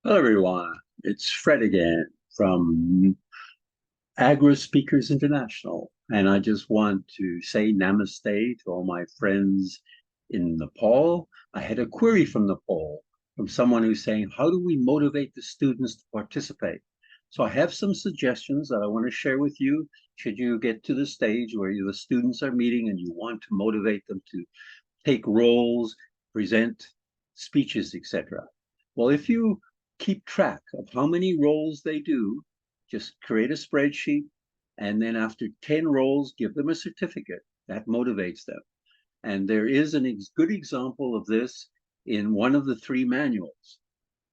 Hello, everyone. It's Fred again from Agora Speakers International. And I just want to say namaste to all my friends in Nepal. I had a query from Nepal from someone who's saying, how do we motivate the students to participate? So I have some suggestions that I want to share with you. Should you get to the stage where the students are meeting and you want to motivate them to take roles, present speeches, etc. Well, if you keep track of how many roles they do, just create a spreadsheet, and then after 10 roles, give them a certificate. That motivates them. And there is a good example of this in one of the three manuals.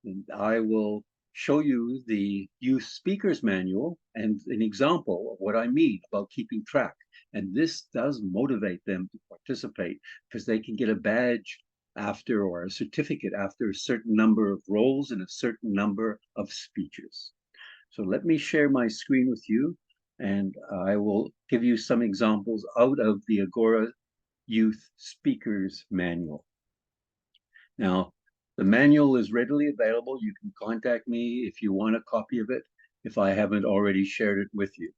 And I will show you the youth speakers manual and an example of what I mean about keeping track. And this does motivate them to participate because they can get a badge after or a certificate after a certain number of roles and a certain number of speeches. So let me share my screen with you and I will give you some examples out of the Agora Youth Speakers Manual. Now, the manual is readily available. You can contact me if you want a copy of it, if I haven't already shared it with you.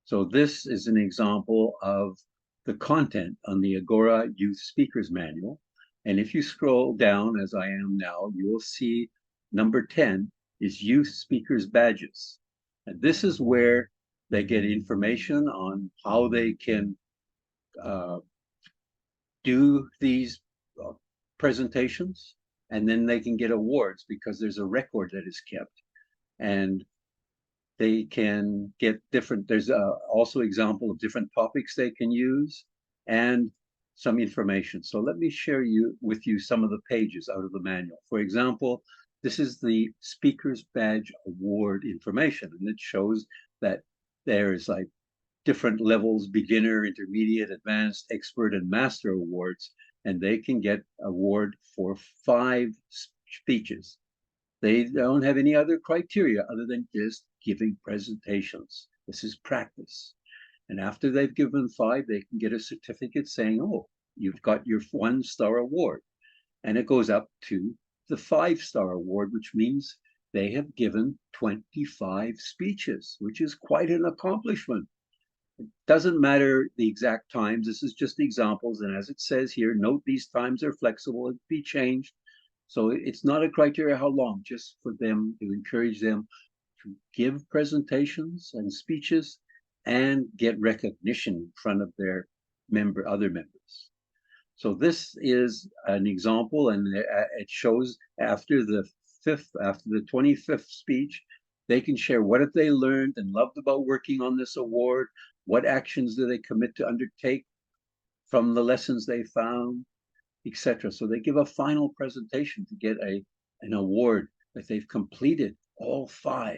So this is an example of the content on the Agora Youth Speakers Manual. And if you scroll down, as I am now, you will see number 10 is Youth Speakers Badges. And this is where they get information on how they can uh, do these uh, presentations, and then they can get awards because there's a record that is kept. And they can get different, there's also example of different topics they can use and some information. So let me share with you some of the pages out of the manual. For example, this is the Speaker's Badge Award information, and it shows that there's like different levels, beginner, intermediate, advanced, expert, and master awards, and they can get award for 5 speeches. They don't have any other criteria other than just giving presentations. This is practice. And after they've given 5, they can get a certificate saying, oh, you've got your 1-star award. And it goes up to the 5-star award, which means they have given 25 speeches, which is quite an accomplishment. Doesn't matter the exact times. This is just examples. And as it says here, note these times are flexible. It can be changed. So it's not a criteria how long, just for them to encourage them to give presentations and speeches and get recognition in front of their other members. So this is an example, and it shows after the 25th speech, they can share what have they learned and loved about working on this award, what actions do they commit to undertake from the lessons they found, etc. So they give a final presentation to get an award that they've completed all 5.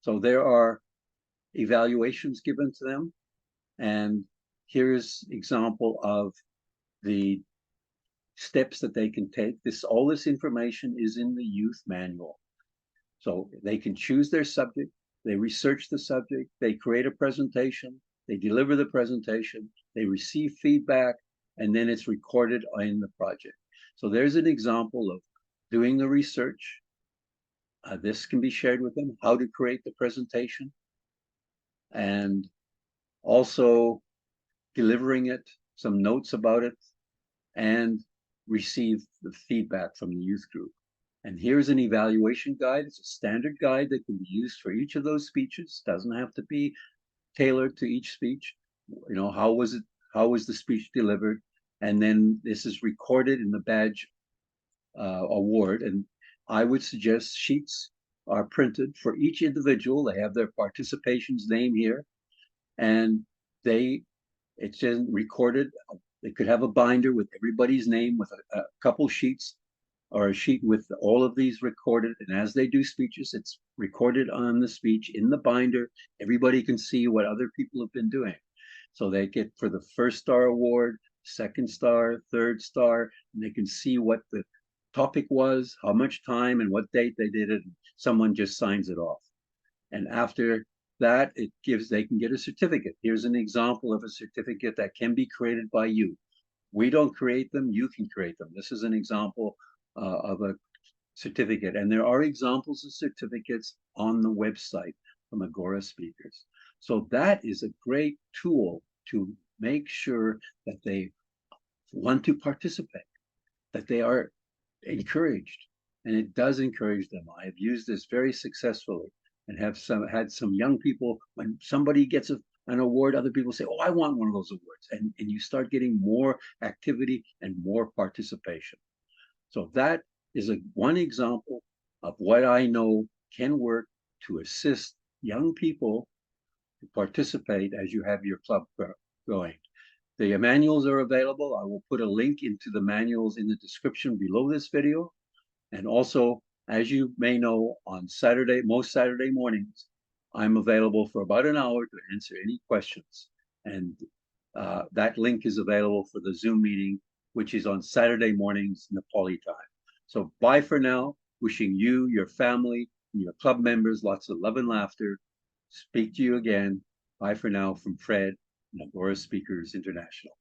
So there are evaluations given to them, and here's example of the steps that they can take. All this information is in the youth manual. So they can choose their subject, they research the subject, they create a presentation, they deliver the presentation, they receive feedback, and then it's recorded in the project. So there's an example of doing the research. This can be shared with them, how to create the presentation, and also delivering it, some notes about it, and receive the feedback from the youth group. And here's an evaluation guide. It's a standard guide that can be used for each of those speeches. Doesn't have to be tailored to each speech. You know, how was it? How was the speech delivered? And then this is recorded in the badge award. And I would suggest sheets are printed for each individual. They have their participation's name here, and it's then recorded. They could have a binder with everybody's name with a couple sheets or a sheet with all of these recorded. And as they do speeches, it's recorded on the speech in the binder. Everybody can see what other people have been doing. So they get for the 1-star award, 2nd-star, 3rd-star, and they can see what the topic was, how much time and what date they did it. And someone just signs it off. And after that, they can get a certificate. Here's an example of a certificate that can be created by you. We don't create them, you can create them. This is an example of a certificate. And there are examples of certificates on the website from Agora Speakers. So that is a great tool to make sure that they want to participate, that they are encouraged. And it does encourage them. I have used this very successfully and have had some young people, when somebody gets an award, other people say, oh, I want one of those awards. And you start getting more activity and more participation. So that is one example of what I know can work to assist young people to participate as you have your club going. The manuals are available. I will put a link into the manuals in the description below this video. And also, as you may know, on most Saturday mornings, I'm available for about an hour to answer any questions. And that link is available for the Zoom meeting, which is on Saturday mornings, Nepali time. So bye for now. Wishing you, your family, and your club members lots of love and laughter. Speak to you again. Bye for now from Fred and Agora Speakers International.